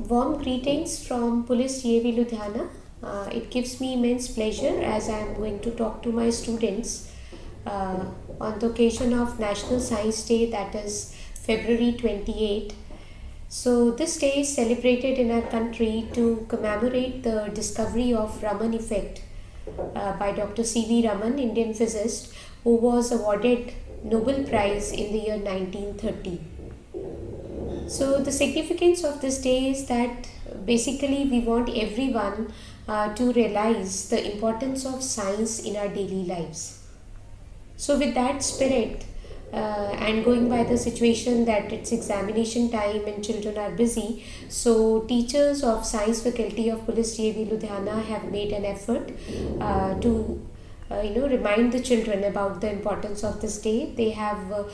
Warm greetings from Police TAV Ludhiana. It gives me immense pleasure as I am going to talk to my students uh, on the occasion of National Science Day, that is February 28. So, this day is celebrated in our country to commemorate the discovery of Raman effect by Dr. C.V. Raman, Indian physicist, who was awarded Nobel Prize in the year 1930. So the significance of this day is that basically we want everyone to realize the importance of science in our daily lives. So with that spirit and going by the situation that it's examination time and children are busy, so teachers of science faculty of Police TAV Ludhiana have made an effort to remind the children about the importance of this day. They have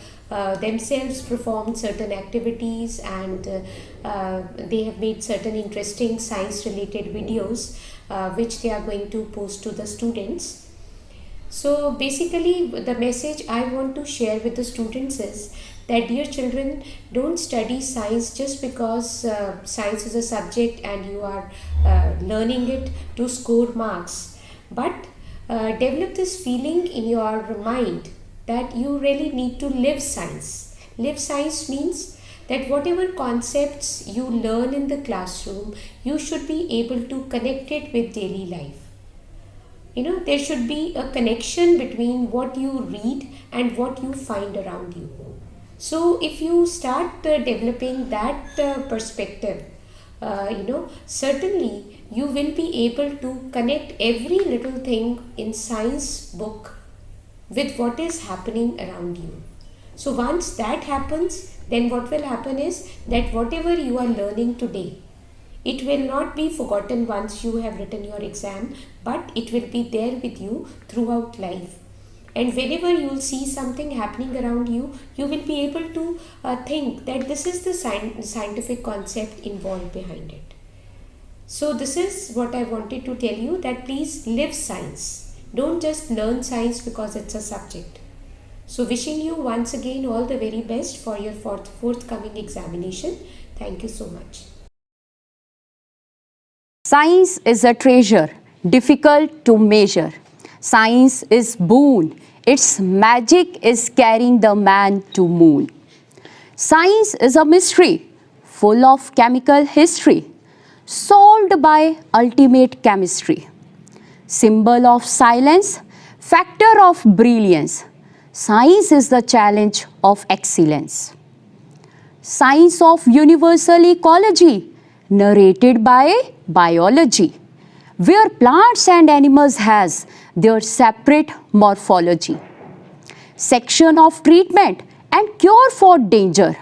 themselves performed certain activities and they have made certain interesting science related videos which they are going to post to the students. So basically the message I want to share with the students is that, dear children, don't study science just because science is a subject and you are learning it to score marks, but develop this feeling in your mind that you really need to live science. Live science means that whatever concepts you learn in the classroom, you should be able to connect it with daily life. There should be a connection between what you read and what you find around you. So if you start developing that perspective, certainly you will be able to connect every little thing in science book with what is happening around you. So once that happens, then what will happen is that whatever you are learning today, it will not be forgotten once you have written your exam, but it will be there with you throughout life. And whenever you will see something happening around you, you will be able to think that this is the scientific concept involved behind it. So this is what I wanted to tell you, that please live science. Don't just learn science because it's a subject. So wishing you once again all the very best for your forthcoming examination. Thank you so much. Science is a treasure, difficult to measure. Science is boon. Its magic is carrying the man to moon. Science is a mystery, full of chemical history, solved by ultimate chemistry. Symbol of silence, factor of brilliance. Science is the challenge of excellence. Science of universal ecology, narrated by biology, where plants and animals has their separate morphology. Section of treatment and cure for danger.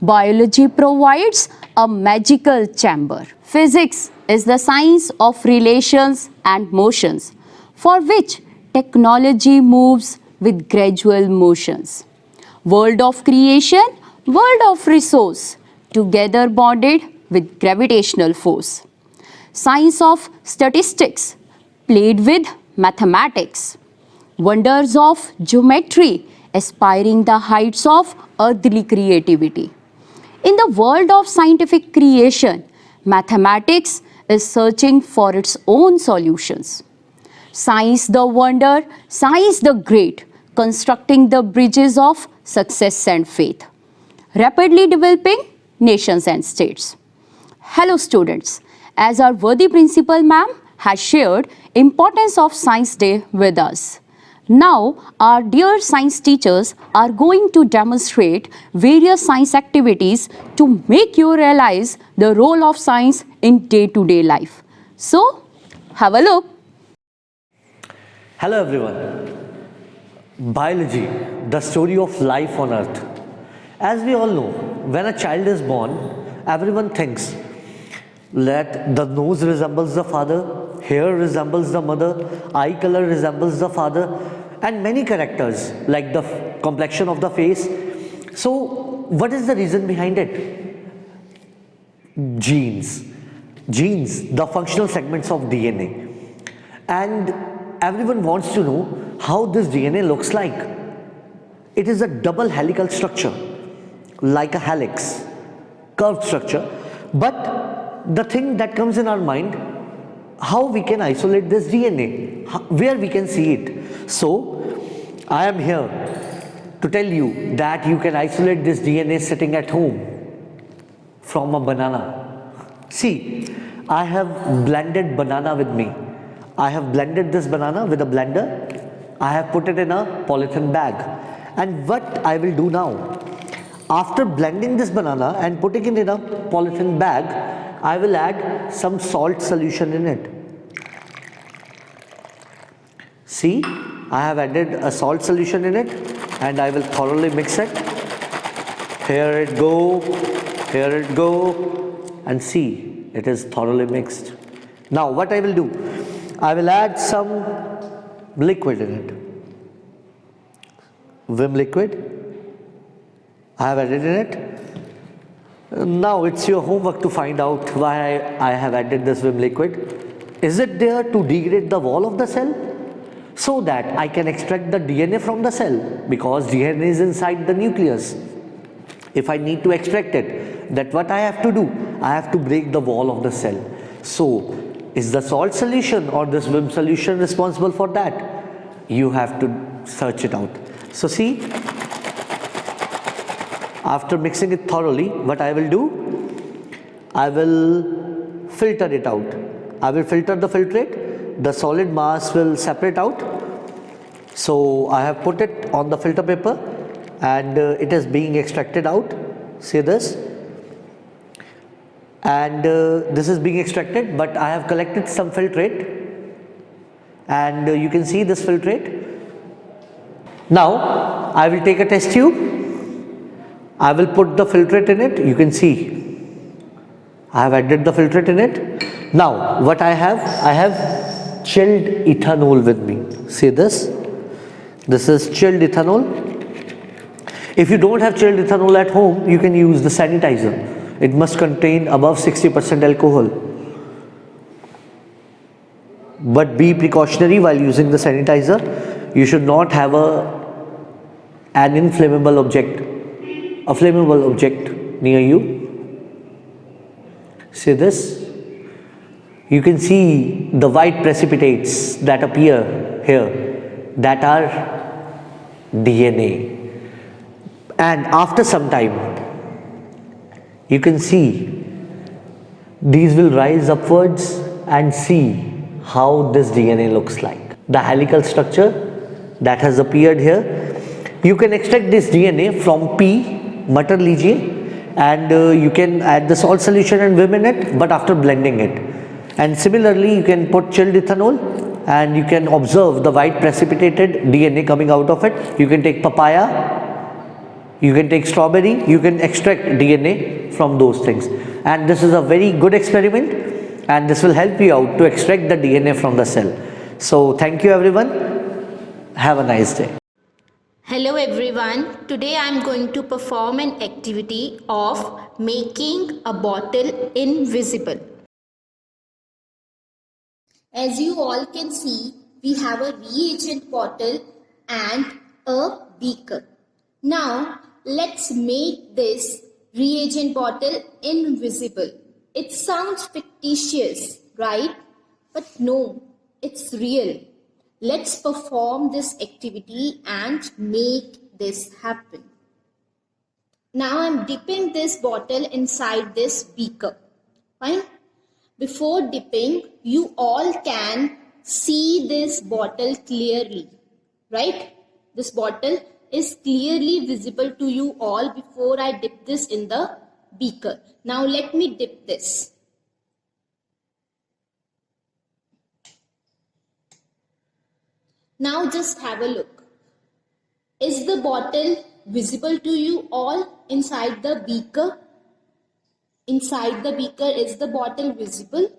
Biology provides a magical chamber. Physics is the science of relations and motions, for which technology moves with gradual motions. World of creation, world of resource, together bonded with gravitational force. Science of statistics, played with mathematics. Wonders of geometry, aspiring the heights of earthly creativity. In the world of scientific creation, mathematics is searching for its own solutions. Science the wonder, science the great, constructing the bridges of success and faith. Rapidly developing nations and states. Hello students, as our worthy principal ma'am has shared importance of Science Day with us. Now our dear science teachers are going to demonstrate various science activities to make you realize the role of science in day-to-day life. So, have a look. Hello everyone. Biology, the story of life on earth. As we all know, when a child is born, everyone thinks that the nose resembles the father, hair resembles the mother, eye color resembles the father, and many characters like the complexion of the face. So, what is the reason behind it? Genes. Genes, the functional segments of DNA. And everyone wants to know how this DNA looks like. It is a double helical structure, like a helix, curved structure, but the thing that comes in our mind, how we can isolate this DNA, where we can see it. So I am here to tell you that you can isolate this DNA sitting at home from a banana. See, I have blended banana with me. I have blended this banana with a blender. I have put it in a polythene bag. And what I will do now, after blending this banana and putting it in a polythene bag, I will add some salt solution in it. See, I have added a salt solution in it and I will thoroughly mix it. Here it go, and see, it is thoroughly mixed. Now what I will do, I will add some liquid in it. Vim liquid. I have added in it. Now it's your homework to find out why I have added this Vim liquid. Is it there to degrade the wall of the cell? So that I can extract the DNA from the cell, because DNA is inside the nucleus. If I need to extract it, that what I have to do? I have to break the wall of the cell. So is the salt solution or this Vim solution responsible for that? You have to search it out. So see, after mixing it thoroughly, what I will do? I will filter it out. I will filter the filtrate. The solid mass will separate out. So I have put it on the filter paper and it is being extracted out. See this? And this is being extracted, but I have collected some filtrate and you can see this filtrate. Now I will take a test tube. I will put the filtrate in it. You can see I have added the filtrate in it. Now what I have chilled ethanol with me. See this? This is chilled ethanol. If you don't have chilled ethanol at home, you can use the sanitizer. It must contain above 60% alcohol. But be precautionary while using the sanitizer. You should not have an inflammable object, a flammable object near you. See this? You can see the white precipitates that appear here, that are DNA. And after some time, you can see these will rise upwards and see how this DNA looks like. The helical structure that has appeared here. You can extract this DNA from pea, Matar lijiye, and you can add the salt solution and Vim in it, but after blending it. And similarly, you can put chilled ethanol and you can observe the white precipitated DNA coming out of it. You can take papaya, you can take strawberry, you can extract DNA from those things. And this is a very good experiment and this will help you out to extract the DNA from the cell. So thank you everyone. Have a nice day. Hello everyone. Today I am going to perform an activity of making a bottle invisible. As you all can see, we have a reagent bottle and a beaker. Now, let's make this reagent bottle invisible. It sounds fictitious, right? But no, it's real. Let's perform this activity and make this happen. Now, I'm dipping this bottle inside this beaker. Fine? Before dipping, you all can see this bottle clearly, right? This bottle is clearly visible to you all before I dip this in the beaker. Now let me dip this. Now just have a look. Is the bottle visible to you all inside the beaker? Inside the beaker, is the bottle visible?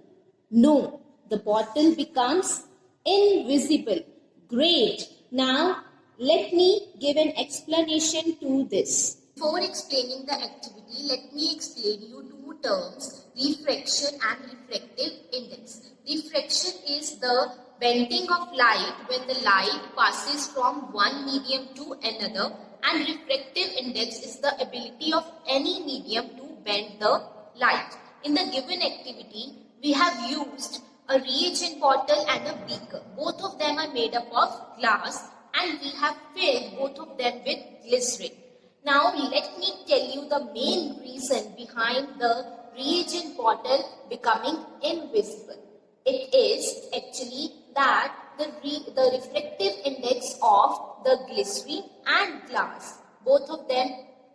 No, the bottle becomes invisible. Great. Now, let me give an explanation to this. Before explaining the activity, let me explain you two terms, refraction and refractive index. Refraction is the bending of light when the light passes from one medium to another, and refractive index is the ability of any medium to bend the light. in the given activity, we have used a reagent bottle and a beaker. Both of them are made up of glass and we have filled both of them with glycerin. Now let me tell you the main reason behind the reagent bottle becoming invisible. It is actually that the refractive index of the glycerin and glass, both of them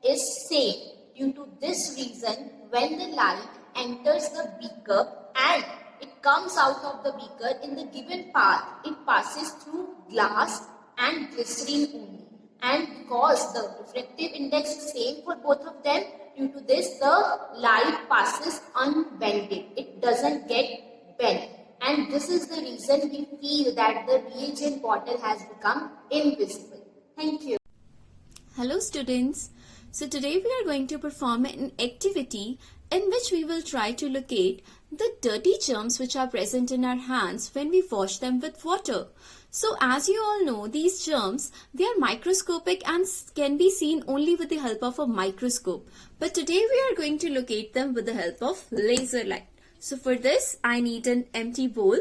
is same. Due to this reason, when the light enters the beaker and it comes out of the beaker in the given path, it passes through glass and glycerin only. And because the refractive index is same for both of them, due to this the light passes unbended. It doesn't get bent. And this is the reason we feel that the reagent bottle has become invisible. Thank you. Hello students. So today we are going to perform an activity in which we will try to locate the dirty germs which are present in our hands when we wash them with water. So as you all know, these germs, they are microscopic and can be seen only with the help of a microscope. But today we are going to locate them with the help of laser light. So for this, I need an empty bowl.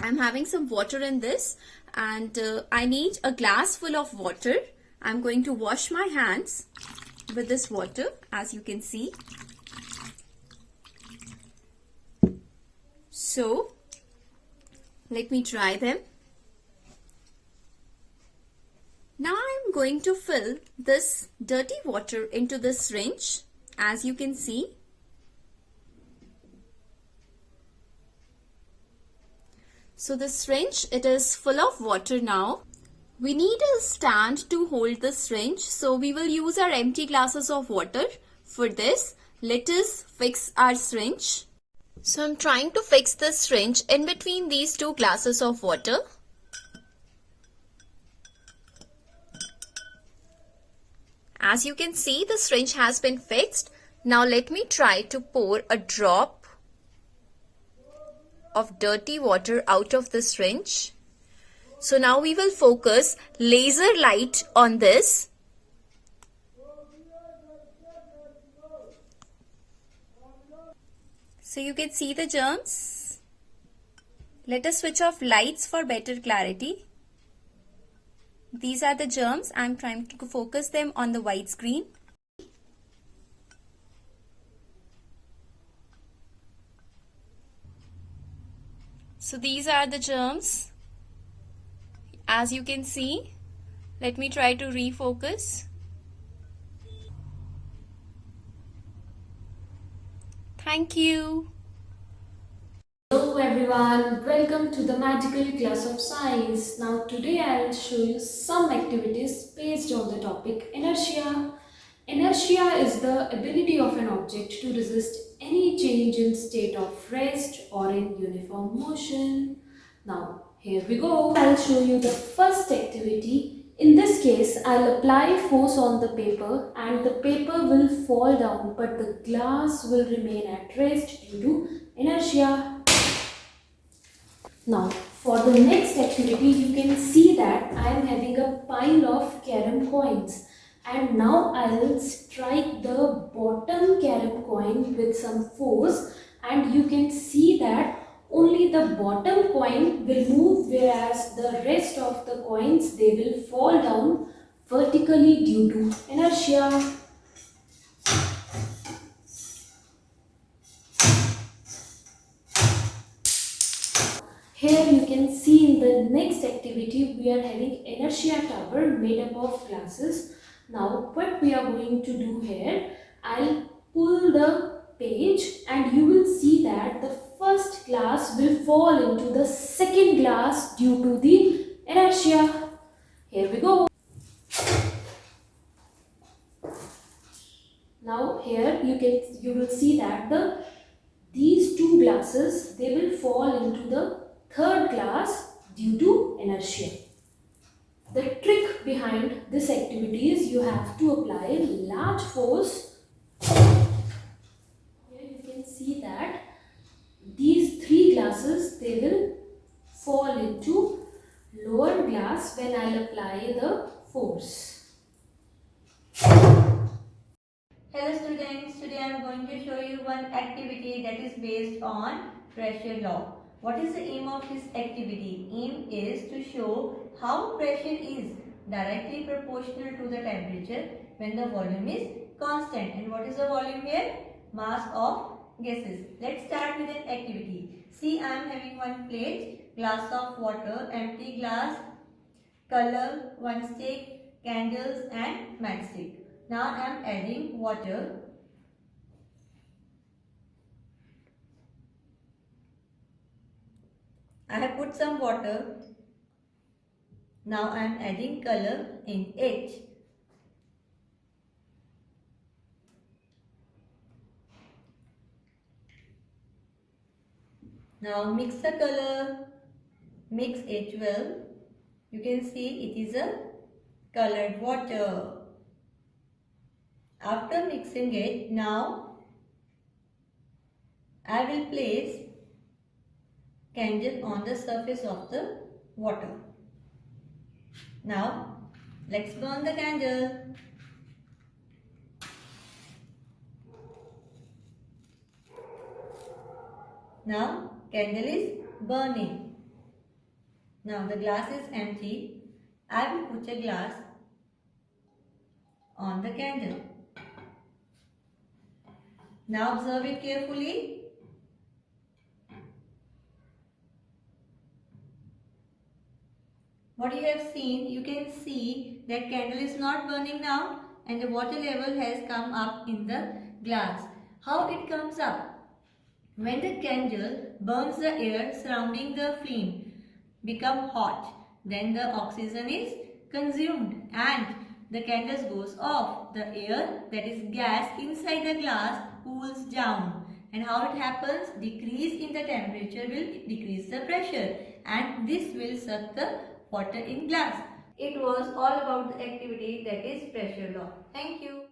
I'm having some water in this and I need a glass full of water. I'm going to wash my hands with this water, as you can see. So, let me try them. Now I'm going to fill this dirty water into this syringe, as you can see. So the syringe, it is full of water now. We need a stand to hold the syringe, so we will use our empty glasses of water. For this, let us fix our syringe. So I'm trying to fix the syringe in between these two glasses of water. As you can see, the syringe has been fixed. Now let me try to pour a drop of dirty water out of the syringe. So now we will focus laser light on this. So you can see the germs. Let us switch off lights for better clarity. These are the germs. I am trying to focus them on the white screen. So these are the germs. As you can see, let me try to refocus. Thank you. Hello everyone, welcome to the magical class of science. Now today I will show you some activities based on the topic inertia. Inertia is the ability of an object to resist any change in state of rest or in uniform motion. Now here we go. I'll show you the first activity. In this case, I'll apply force on the paper and the paper will fall down, but the glass will remain at rest due to inertia. Now, for the next activity, you can see that I am having a pile of carom coins. And now I will strike the bottom carom coin with some force, and you can see that only the bottom coin will move, whereas the rest of the coins, they will fall down vertically due to inertia. Here you can see in the next activity we are having inertia tower made up of glasses. Now what we are going to do here, I'll pull the page and you will see that the first glass will fall into the second glass due to the inertia. Here we go. Now here you will see that these two glasses, they will fall into the third glass due to inertia. The trick behind this activity is you have to apply large force. Here you can see that these three glasses, they will fall into lower glass when I'll apply the force. Hello students, today I am going to show you one activity that is based on pressure law. What is the aim of this activity? Aim is to show how pressure is directly proportional to the temperature when the volume is constant. And what is the volume here? Mass of gases. Let's start with an activity. See, I am having one plate, glass of water, empty glass, color, one stick, candles and matchstick. Now I am adding water. I have put some water. Now I am adding color in it. Now mix the color. Mix it well. You can see it is a colored water. After mixing it, now I will place candle on the surface of the water. Now let's burn the candle. Now candle is burning. Now the glass is empty. I will put a glass on the candle. Now observe it carefully. What you have seen, you can see that candle is not burning now and the water level has come up in the glass. How it comes up? When the candle burns the air surrounding the flame become hot, then the oxygen is consumed and the candle goes off. The air, that is gas inside the glass, cools down. And how it happens? Decrease in the temperature will decrease the pressure and this will suck the water in glass. It was all about the activity that is pressure law. Thank you.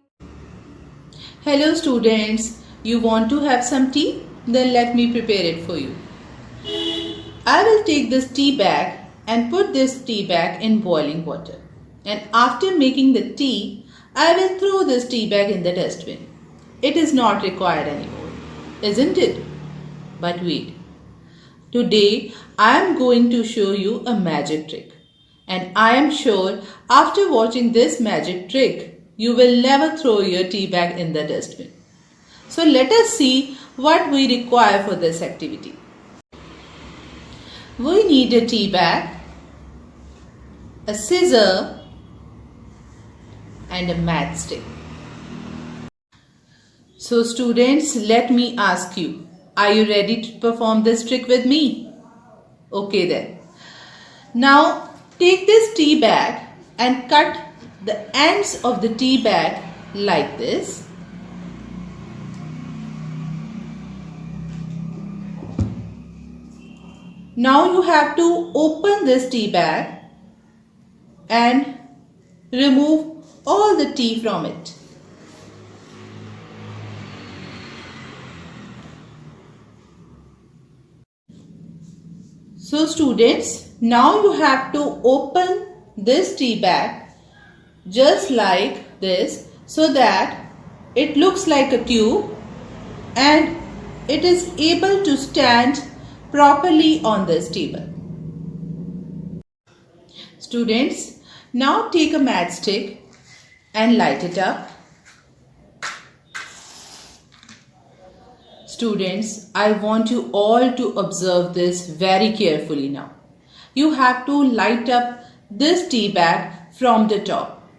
Hello students, you want to have some tea? Then let me prepare it for you. I will take this tea bag and put this tea bag in boiling water. And after making the tea, I will throw this tea bag in the dustbin. It is not required anymore, isn't it? But wait. Today I am going to show you a magic trick. And I am sure after watching this magic trick, you will never throw your tea bag in the dustbin. So let us see what we require for this activity. We need a tea bag, a scissor and a matchstick. So students, let me ask you, are you ready to perform this trick with me? Okay then. Now take this tea bag and cut the ends of the tea bag like this. Now you have to open this tea bag and remove all the tea from it. So students, now you have to open this tea bag just like this so that it looks like a tube and it is able to stand properly on this table. Students, now take a matchstick and light it up. Students, I want you all to observe this very carefully now. You have to light up this tea bag from the top.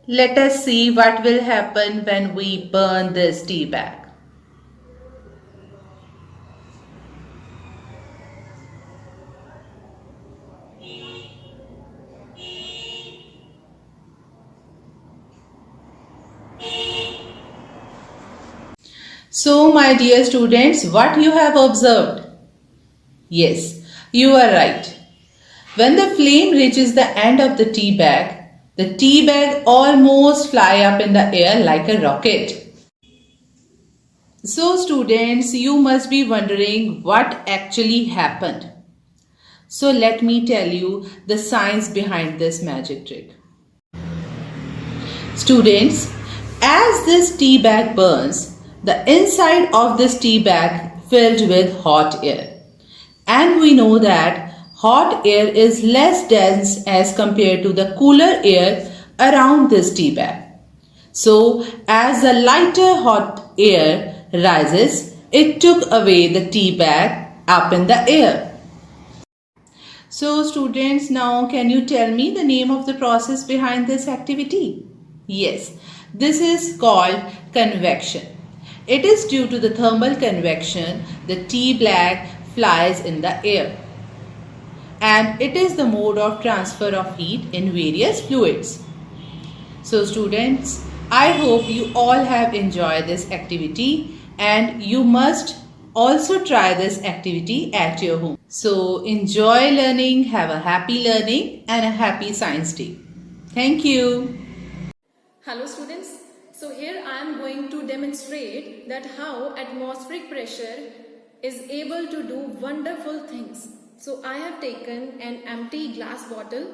Let us see what will happen when we burn this tea bag. So my dear students, what you have observed? Yes, you are right. When the flame reaches the end of the tea bag almost fly up in the air like a rocket. So students, you must be wondering what actually happened. So let me tell you the science behind this magic trick. Students, As this tea bag burns, the inside of this tea bag filled with hot air. And we know that hot air is less dense as compared to the cooler air around this tea bag. So, as the lighter hot air rises, it took away the tea bag up in the air. So, students, now can you tell me the name of the process behind this activity? Yes, this is called convection. It is due to the thermal convection the tea bag flies in the air. And it is the mode of transfer of heat in various fluids. So students, I hope you all have enjoyed this activity and you must also try this activity at your home. So enjoy learning, have a happy learning and a happy science day. Thank you. Hello students, so here I am going to demonstrate that how atmospheric pressure is able to do wonderful things. So I have taken an empty glass bottle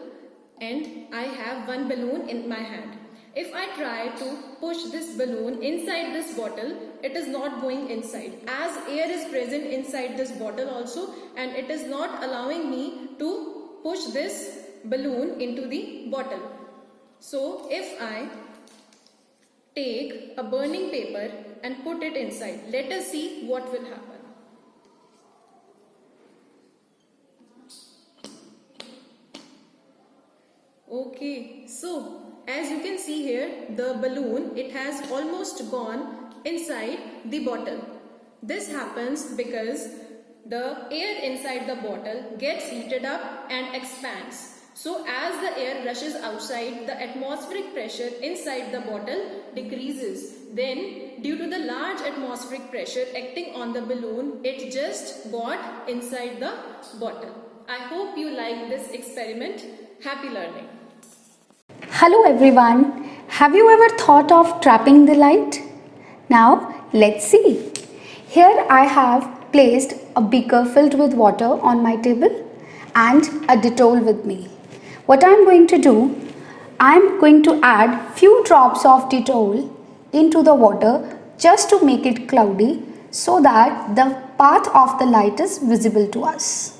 and I have one balloon in my hand. If I try to push this balloon inside this bottle, it is not going inside as air is present inside this bottle also, and it is not allowing me to push this balloon into the bottle. So if I take a burning paper and put it inside, let us see what will happen. Okay, so as you can see here, the balloon, it has almost gone inside the bottle. This happens because the air inside the bottle gets heated up and expands. So as the air rushes outside, the atmospheric pressure inside the bottle decreases. Then due to the large atmospheric pressure acting on the balloon, it just got inside the bottle. I hope you like this experiment. Happy learning. Hello everyone. Have you ever thought of trapping the light? Now let's see. Here I have placed a beaker filled with water on my table and a Dettol with me. What I am going to do, I am going to add few drops of Dettol into the water just to make it cloudy so that the path of the light is visible to us.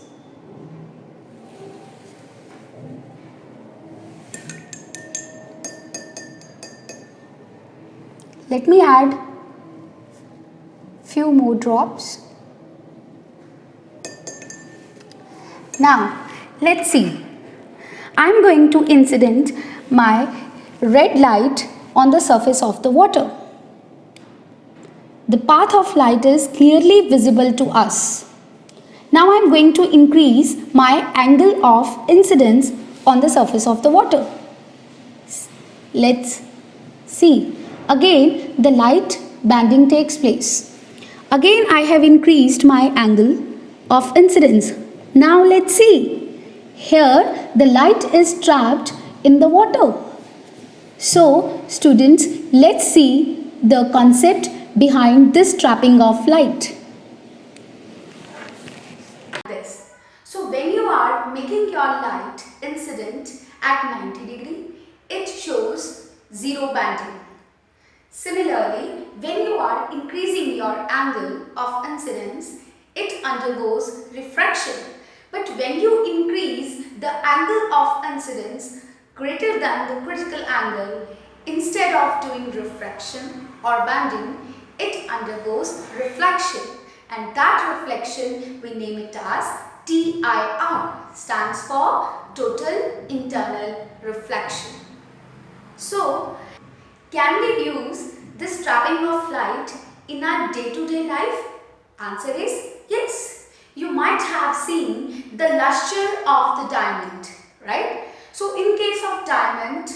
Let me add few more drops. Now let's see. I am going to incident my red light on the surface of the water. The path of light is clearly visible to us. Now I am going to increase my angle of incidence on the surface of the water. Let's see. Again, the light banding takes place. Again, I have increased my angle of incidence. Now let's see. Here, the light is trapped in the water. So, students, let's see the concept behind this trapping of light. So, when you are making your light incident at 90 degree, it shows zero banding. Similarly, when you are increasing your angle of incidence, it undergoes refraction. But when you increase the angle of incidence greater than the critical angle, instead of doing refraction or banding, it undergoes reflection. And that reflection, we name it as TIR, stands for total internal reflection. So, can we use this trapping of light in our day-to-day life? Answer is yes. You might have seen the luster of the diamond, right? So in case of diamond,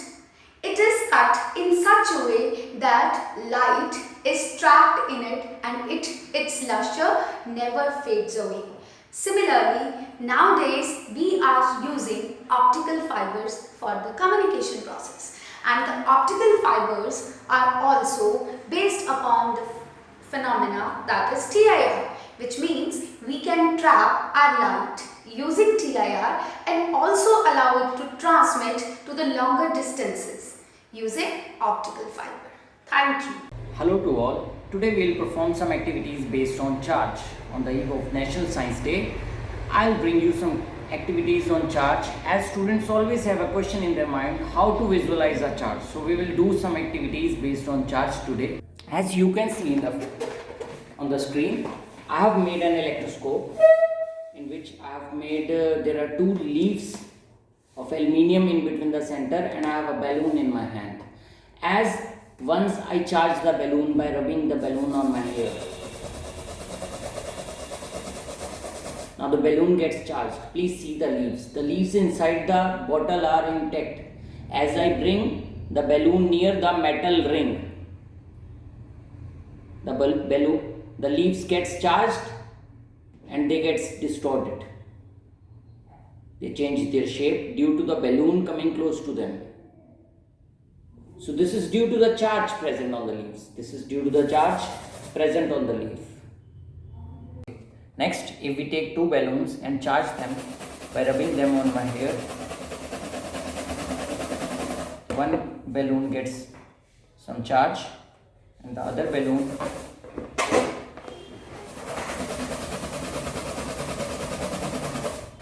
it is cut in such a way that light is trapped in it and its luster never fades away. Similarly, nowadays we are using optical fibers for the communication process. And the optical fibers are also based upon the phenomena that is TIR, which means we can trap our light using TIR and also allow it to transmit to the longer distances using optical fiber. Thank you. Hello to all. Today we will perform some activities based on charge. On the eve of National Science Day, I'll bring you some activities on charge, as students always have a question in their mind how to visualize a charge. So we will do some activities based on charge today. As you can see on the screen, I have made an electroscope in which I have made there are two leaves of aluminium in between the center, and I have a balloon in my hand. As once I charge the balloon by rubbing the balloon on my hair. Now the balloon gets charged. Please see the leaves. The leaves inside the bottle are intact. As I bring the balloon near the metal ring, the leaves gets charged and they gets distorted. They change their shape due to the balloon coming close to them. So this is due to the charge present on the leaves. This is due to the charge present on the leaf. Next, if we take two balloons and charge them by rubbing them on my hair, one balloon gets some charge and the other balloon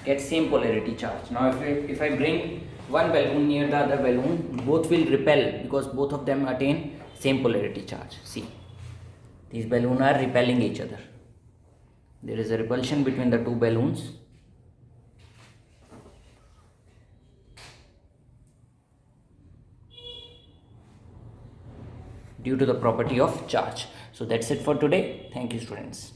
gets same polarity charge. Now if I bring one balloon near the other balloon, both will repel because both of them attain same polarity charge. See, these balloons are repelling each other. There is a repulsion between the two balloons. Due to the property of charge. So that's it for today. Thank you, students.